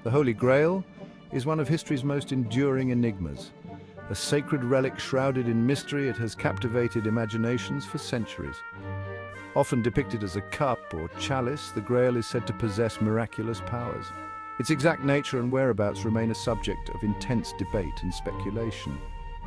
The Holy Grail is one of history's most enduring enigmas. A sacred relic shrouded in mystery, it has captivated imaginations for centuries. Often depicted as a cup or chalice, the Grail is said to possess miraculous powers. Its exact nature and whereabouts remain a subject of intense debate and speculation.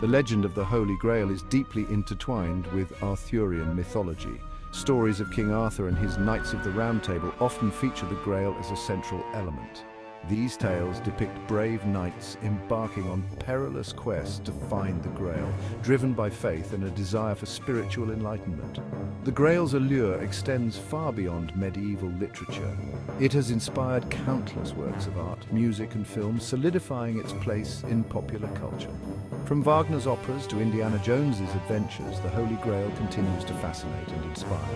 The legend of the Holy Grail is deeply intertwined with Arthurian mythology. Stories of King Arthur and his Knights of the Round Table often feature the Grail as a central element. These tales depict brave knights embarking on perilous quests to find the Grail, driven by faith and a desire for spiritual enlightenment. The Grail's allure extends far beyond medieval literature. It has inspired countless works of art, music and film, solidifying its place in popular culture. From Wagner's operas to Indiana Jones's adventures, the Holy Grail continues to fascinate and inspire.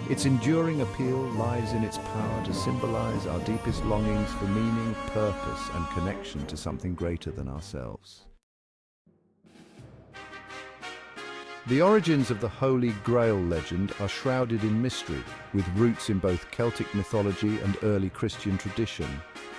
Its enduring appeal lies in its power to symbolize our deepest longings for meaning, purpose, and connection to something greater than ourselves. The origins of the Holy Grail legend are shrouded in mystery, with roots in both Celtic mythology and early Christian tradition.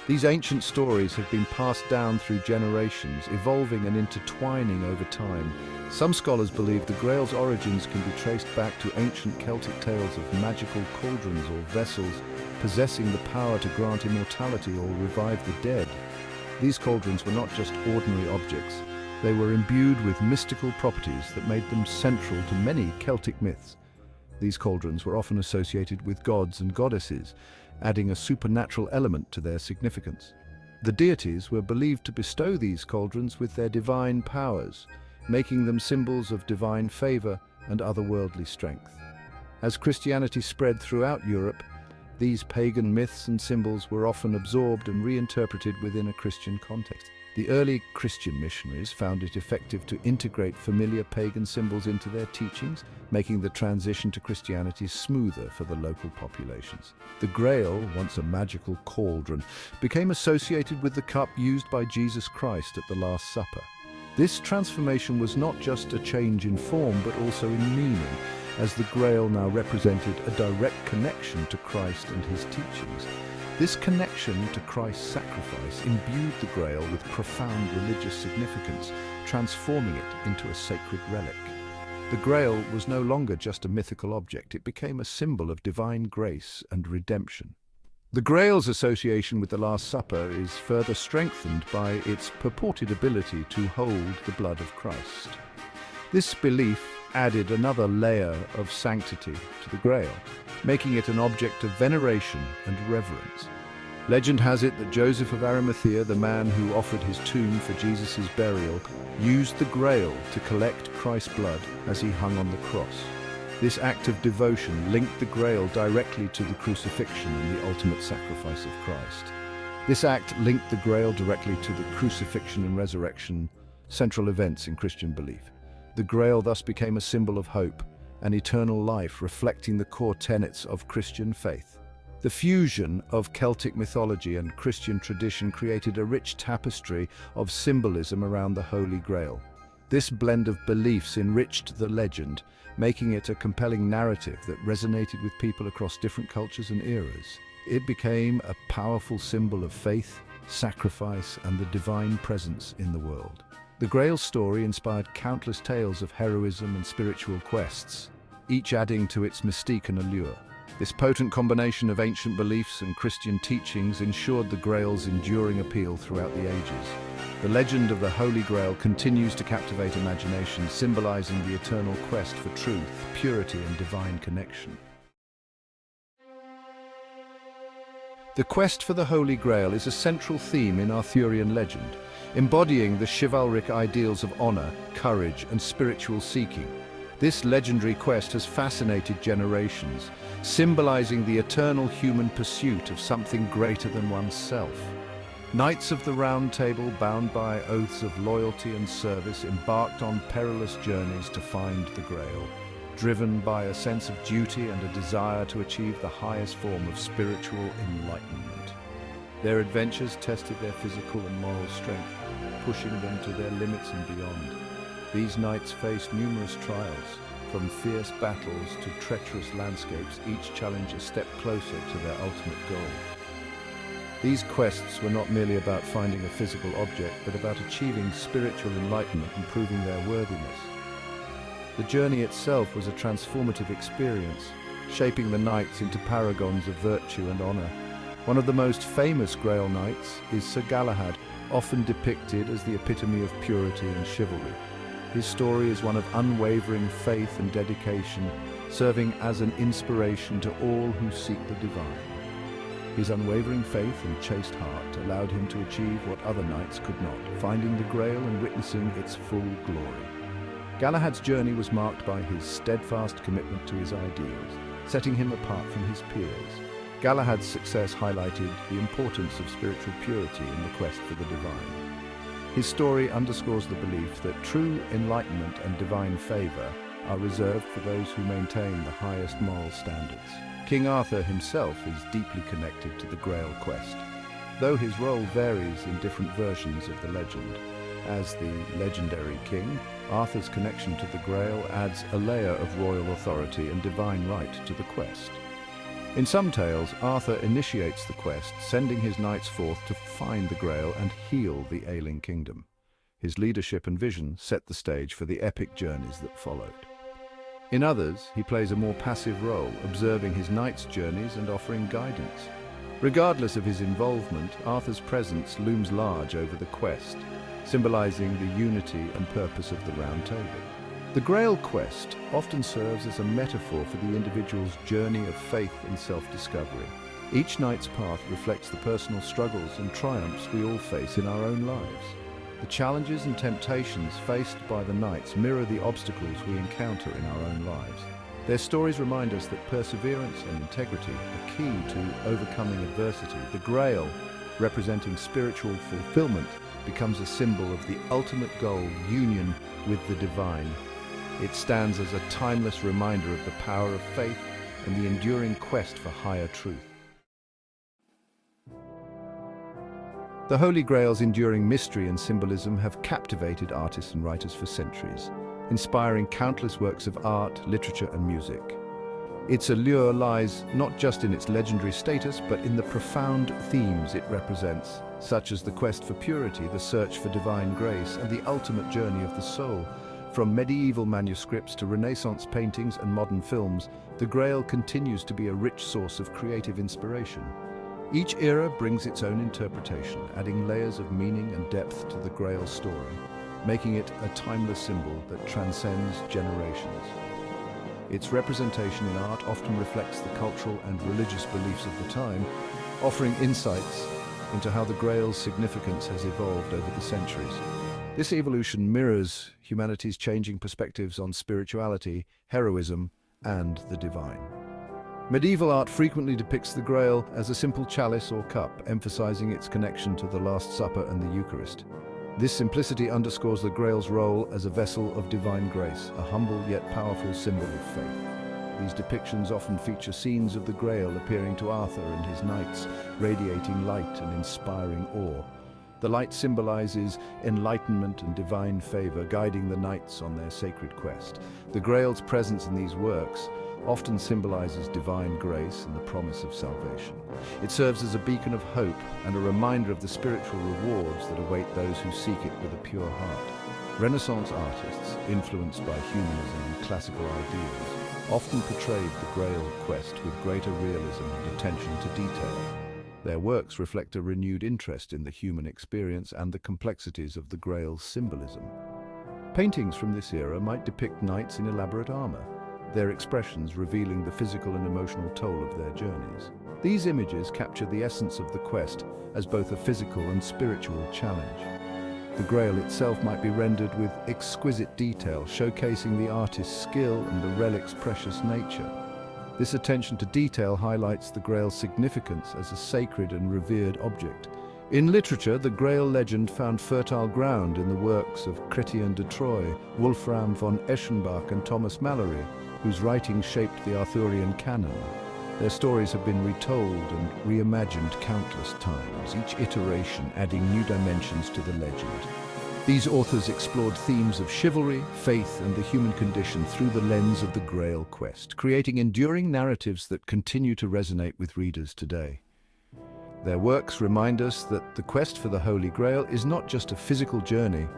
These ancient stories have been passed down through generations, evolving and intertwining over time. Some scholars believe the Grail's origins can be traced back to ancient Celtic tales of magical cauldrons or vessels possessing the power to grant immortality or revive the dead. These cauldrons were not just ordinary objects. They were imbued with mystical properties that made them central to many Celtic myths. These cauldrons were often associated with gods and goddesses, adding a supernatural element to their significance. The deities were believed to bestow these cauldrons with their divine powers, making them symbols of divine favor and otherworldly strength. As Christianity spread throughout Europe, these pagan myths and symbols were often absorbed and reinterpreted within a Christian context. The early Christian missionaries found it effective to integrate familiar pagan symbols into their teachings, making the transition to Christianity smoother for the local populations. The Grail, once a magical cauldron, became associated with the cup used by Jesus Christ at the Last Supper. This transformation was not just a change in form, but also in meaning, as the Grail now represented a direct connection to Christ and his teachings. This connection to Christ's sacrifice imbued the Grail with profound religious significance, transforming it into a sacred relic. The Grail was no longer just a mythical object, it became a symbol of divine grace and redemption. The Grail's association with the Last Supper is further strengthened by its purported ability to hold the blood of Christ. This belief added another layer of sanctity to the Grail, making it an object of veneration and reverence. Legend has it that Joseph of Arimathea, the man who offered his tomb for Jesus' burial, used the Grail to collect Christ's blood as he hung on the cross. This act of devotion linked the Grail directly to the crucifixion and the ultimate sacrifice of Christ. This act linked the Grail directly to the crucifixion and resurrection, central events in Christian belief. The Grail thus became a symbol of hope, an eternal life reflecting the core tenets of Christian faith. The fusion of Celtic mythology and Christian tradition created a rich tapestry of symbolism around the Holy Grail. This blend of beliefs enriched the legend, making it a compelling narrative that resonated with people across different cultures and eras. It became a powerful symbol of faith, sacrifice, and the divine presence in the world. The Grail story inspired countless tales of heroism and spiritual quests, each adding to its mystique and allure. This potent combination of ancient beliefs and Christian teachings ensured the Grail's enduring appeal throughout the ages. The legend of the Holy Grail continues to captivate imagination, symbolizing the eternal quest for truth, purity, and divine connection. The quest for the Holy Grail is a central theme in Arthurian legend, embodying the chivalric ideals of honor, courage, and spiritual seeking. This legendary quest has fascinated generations, symbolizing the eternal human pursuit of something greater than oneself. Knights of the Round Table, bound by oaths of loyalty and service, embarked on perilous journeys to find the Grail, driven by a sense of duty and a desire to achieve the highest form of spiritual enlightenment. Their adventures tested their physical and moral strength, pushing them to their limits and beyond. These knights faced numerous trials, from fierce battles to treacherous landscapes, each challenge a step closer to their ultimate goal. These quests were not merely about finding a physical object, but about achieving spiritual enlightenment and proving their worthiness. The journey itself was a transformative experience, shaping the knights into paragons of virtue and honor. One of the most famous Grail knights is Sir Galahad, often depicted as the epitome of purity and chivalry. His story is one of unwavering faith and dedication, serving as an inspiration to all who seek the divine. His unwavering faith and chaste heart allowed him to achieve what other knights could not, finding the Grail and witnessing its full glory. Galahad's journey was marked by his steadfast commitment to his ideals, setting him apart from his peers. Galahad's success highlighted the importance of spiritual purity in the quest for the divine. His story underscores the belief that true enlightenment and divine favor are reserved for those who maintain the highest moral standards. King Arthur himself is deeply connected to the Grail quest, though his role varies in different versions of the legend. As the legendary king, Arthur's connection to the Grail adds a layer of royal authority and divine right to the quest. In some tales, Arthur initiates the quest, sending his knights forth to find the Grail and heal the ailing kingdom. His leadership and vision set the stage for the epic journeys that followed. In others, he plays a more passive role, observing his knights' journeys and offering guidance. Regardless of his involvement, Arthur's presence looms large over the quest, symbolizing the unity and purpose of the Round Table. The Grail quest often serves as a metaphor for the individual's journey of faith and self-discovery. Each knight's path reflects the personal struggles and triumphs we all face in our own lives. The challenges and temptations faced by the knights mirror the obstacles we encounter in our own lives. Their stories remind us that perseverance and integrity are key to overcoming adversity. The Grail, representing spiritual fulfillment, becomes a symbol of the ultimate goal, union with the divine. It stands as a timeless reminder of the power of faith and the enduring quest for higher truth. The Holy Grail's enduring mystery and symbolism have captivated artists and writers for centuries, inspiring countless works of art, literature, and music. Its allure lies not just in its legendary status, but in the profound themes it represents, such as the quest for purity, the search for divine grace, and the ultimate journey of the soul. From medieval manuscripts to Renaissance paintings and modern films, the Grail continues to be a rich source of creative inspiration. Each era brings its own interpretation, adding layers of meaning and depth to the Grail story, making it a timeless symbol that transcends generations. Its representation in art often reflects the cultural and religious beliefs of the time, offering insights into how the Grail's significance has evolved over the centuries. This evolution mirrors humanity's changing perspectives on spirituality, heroism, and the divine. Medieval art frequently depicts the Grail as a simple chalice or cup, emphasizing its connection to the Last Supper and the Eucharist. This simplicity underscores the Grail's role as a vessel of divine grace, a humble yet powerful symbol of faith. These depictions often feature scenes of the Grail appearing to Arthur and his knights, radiating light and inspiring awe. The light symbolizes enlightenment and divine favor, guiding the knights on their sacred quest. The Grail's presence in these works often symbolizes divine grace and the promise of salvation. It serves as a beacon of hope and a reminder of the spiritual rewards that await those who seek it with a pure heart. Renaissance artists, influenced by humanism and classical ideals, often portrayed the Grail quest with greater realism and attention to detail. Their works reflect a renewed interest in the human experience and the complexities of the Grail's symbolism. Paintings from this era might depict knights in elaborate armor, their expressions revealing the physical and emotional toll of their journeys. These images capture the essence of the quest as both a physical and spiritual challenge. The Grail itself might be rendered with exquisite detail, showcasing the artist's skill and the relic's precious nature. This attention to detail highlights the Grail's significance as a sacred and revered object. In literature, the Grail legend found fertile ground in the works of Chrétien de Troyes, Wolfram von Eschenbach, and Thomas Malory, whose writings shaped the Arthurian canon. Their stories have been retold and reimagined countless times, each iteration adding new dimensions to the legend. These authors explored themes of chivalry, faith, and the human condition through the lens of the Grail quest, creating enduring narratives that continue to resonate with readers today. Their works remind us that the quest for the Holy Grail is not just a physical journey,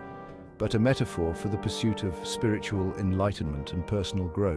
but a metaphor for the pursuit of spiritual enlightenment and personal growth.